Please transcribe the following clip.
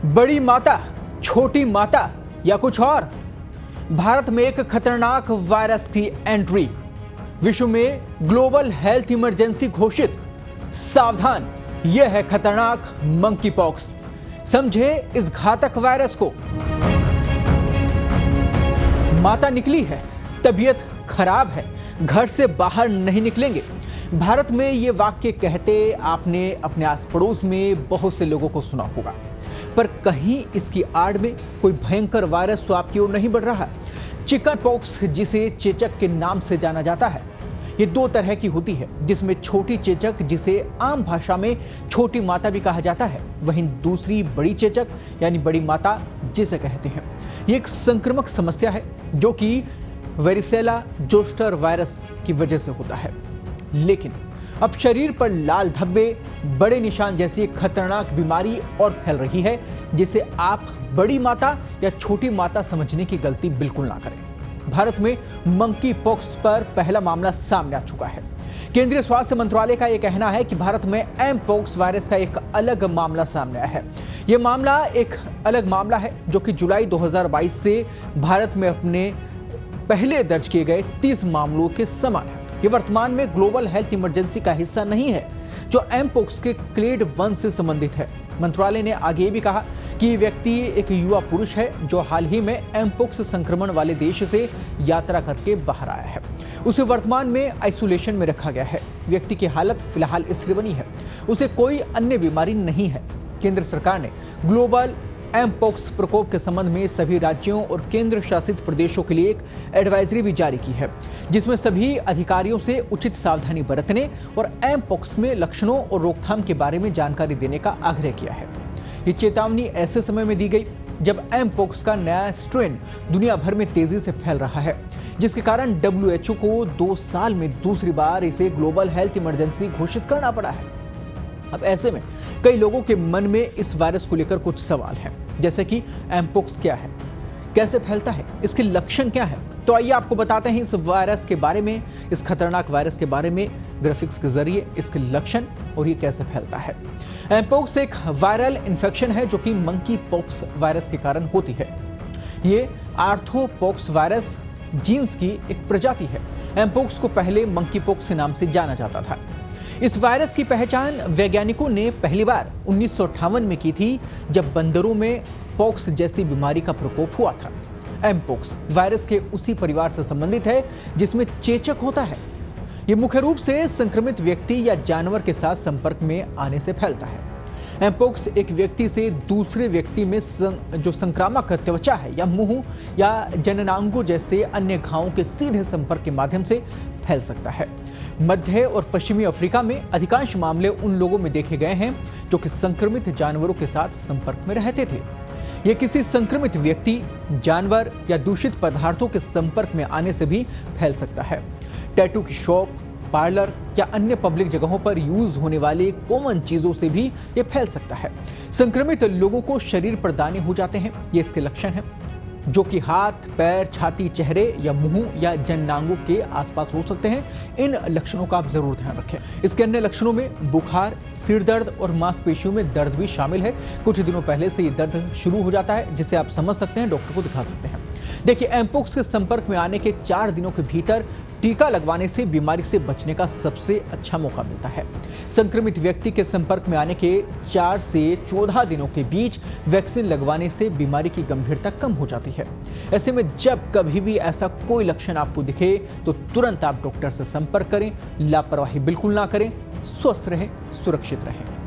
बड़ी माता, छोटी माता या कुछ और? भारत में एक खतरनाक वायरस की एंट्री। विश्व में ग्लोबल हेल्थ इमरजेंसी घोषित। सावधान, यह है खतरनाक मंकी पॉक्स। समझे इस घातक वायरस को। माता निकली है, तबीयत खराब है, घर से बाहर नहीं निकलेंगे। भारत में यह वाक्य कहते आपने अपने आस पड़ोस में बहुत से लोगों को सुना होगा, पर कहीं इसकी आड़ में कोई भयंकर वायरस तो आपकी ओर नहीं बढ़ रहा। चिकन पॉक्स, जिसे चेचक के नाम से जाना जाता है, ये दो तरह की होती है, जिसमें छोटी चेचक, जिसे आम भाषा में छोटी माता भी कहा जाता है, वहीं दूसरी बड़ी चेचक यानी बड़ी माता जिसे कहते हैं। ये एक संक्रामक समस्या है जो कि वेरिसेला जोस्टर वायरस की वजह से होता है। लेकिन अब शरीर पर लाल धब्बे, बड़े निशान जैसी एक खतरनाक बीमारी और फैल रही है, जिसे आप बड़ी माता या छोटी माता समझने की गलती बिल्कुल ना करें। भारत में मंकी पॉक्स पर पहला मामला सामने आ चुका है। केंद्रीय स्वास्थ्य मंत्रालय का यह कहना है कि भारत में एम पॉक्स वायरस का एक अलग मामला सामने आया है। यह मामला एक अलग मामला है जो कि जुलाई 2022 से भारत में अपने पहले दर्ज किए गए 30 मामलों के समान है। ये वर्तमान में ग्लोबल हेल्थ इमरजेंसी का हिस्सा नहीं है, जो एम पॉक्स के क्लेड 1 से संबंधित है। मंत्रालय ने आगे भी कहा कि व्यक्ति एक युवा पुरुष है जो हाल ही में एम पॉक्स संक्रमण वाले देश से यात्रा करके बाहर आया है। उसे वर्तमान में आइसोलेशन में रखा गया है। व्यक्ति की हालत फिलहाल स्थिर बनी है, उसे कोई अन्य बीमारी नहीं है। केंद्र सरकार ने ग्लोबल एम पॉक्स प्रकोप के संबंध में सभी राज्यों और केंद्र शासित प्रदेशों के लिए एक एडवाइजरी भी जारी की है, जिसमें सभी अधिकारियों से उचित सावधानी बरतने और एम पॉक्स में लक्षणों और रोकथाम के बारे में जानकारी देने का आग्रह किया है। ये चेतावनी ऐसे समय में दी गई जब एम पॉक्स का नया स्ट्रेन दुनिया भर में तेजी से फैल रहा है, जिसके कारण WHO को 2 साल में दूसरी बार इसे ग्लोबल हेल्थ इमरजेंसी घोषित करना पड़ा है। अब ऐसे में कई लोगों के मन में इस वायरस को लेकर कुछ सवाल हैं, जैसे कि एम पॉक्स क्या है, कैसे फैलता है, इसके लक्षण क्या है। तो आइए आपको बताते हैं इस वायरस के बारे में, इस खतरनाक वायरस के बारे में ग्राफिक्स के जरिए, इसके लक्षण और ये कैसे फैलता है। एम पॉक्स एक वायरल इन्फेक्शन है जो कि मंकी पॉक्स वायरस के कारण होती है। ये आर्थ्रोपॉक्स वायरस जीन्स की एक प्रजाति है। एम पॉक्स को पहले मंकी पॉक्स के नाम से जाना जाता था। इस वायरस की पहचान वैज्ञानिकों ने पहली बार 1958 में की थी, जब बंदरों में पॉक्स जैसी बीमारी का प्रकोप हुआ था। एम पॉक्स वायरस के उसी परिवार से संबंधित है जिसमें चेचक होता है। ये मुख्य रूप से संक्रमित व्यक्ति या जानवर के साथ संपर्क में आने से फैलता है। एम पॉक्स एक व्यक्ति से दूसरे व्यक्ति में जो संक्रामक त्वचा है या मुंह या जननांगों जैसे अन्य घावों के सीधे संपर्क के माध्यम से फैल सकता है। मध्य और पश्चिमी अफ्रीका में अधिकांश मामले उन लोगों में देखे गए हैं जो कि संक्रमित जानवरों के साथ संपर्क में रहते थे। ये किसी संक्रमित व्यक्ति, जानवर या दूषित पदार्थों के संपर्क में आने से भी फैल सकता है। टैटू की शॉप, पार्लर या अन्य पब्लिक जगहों पर यूज होने वाली कॉमन चीजों से भी ये फैल सकता है। संक्रमित लोगों को शरीर पर दाने हो जाते हैं, ये इसके लक्षण हैं, जो कि हाथ, पैर, छाती, चेहरे या मुंह या जननांगों के आसपास हो सकते हैं। इन लक्षणों का आप जरूर ध्यान रखें। इसके अन्य लक्षणों में बुखार, सिर दर्द और मांसपेशियों में दर्द भी शामिल है। कुछ दिनों पहले से ये दर्द शुरू हो जाता है, जिसे आप समझ सकते हैं, डॉक्टर को दिखा सकते हैं। देखिए, एम पॉक्स के संपर्क में आने के 4 दिनों के भीतर टीका लगवाने से बीमारी से बचने का सबसे अच्छा मौका मिलता है। संक्रमित व्यक्ति के संपर्क में आने के 4 से 14 दिनों के बीच वैक्सीन लगवाने से बीमारी की गंभीरता कम हो जाती है। ऐसे में जब कभी भी ऐसा कोई लक्षण आपको दिखे तो तुरंत आप डॉक्टर से संपर्क करें। लापरवाही बिल्कुल ना करें। स्वस्थ रहें, सुरक्षित रहें।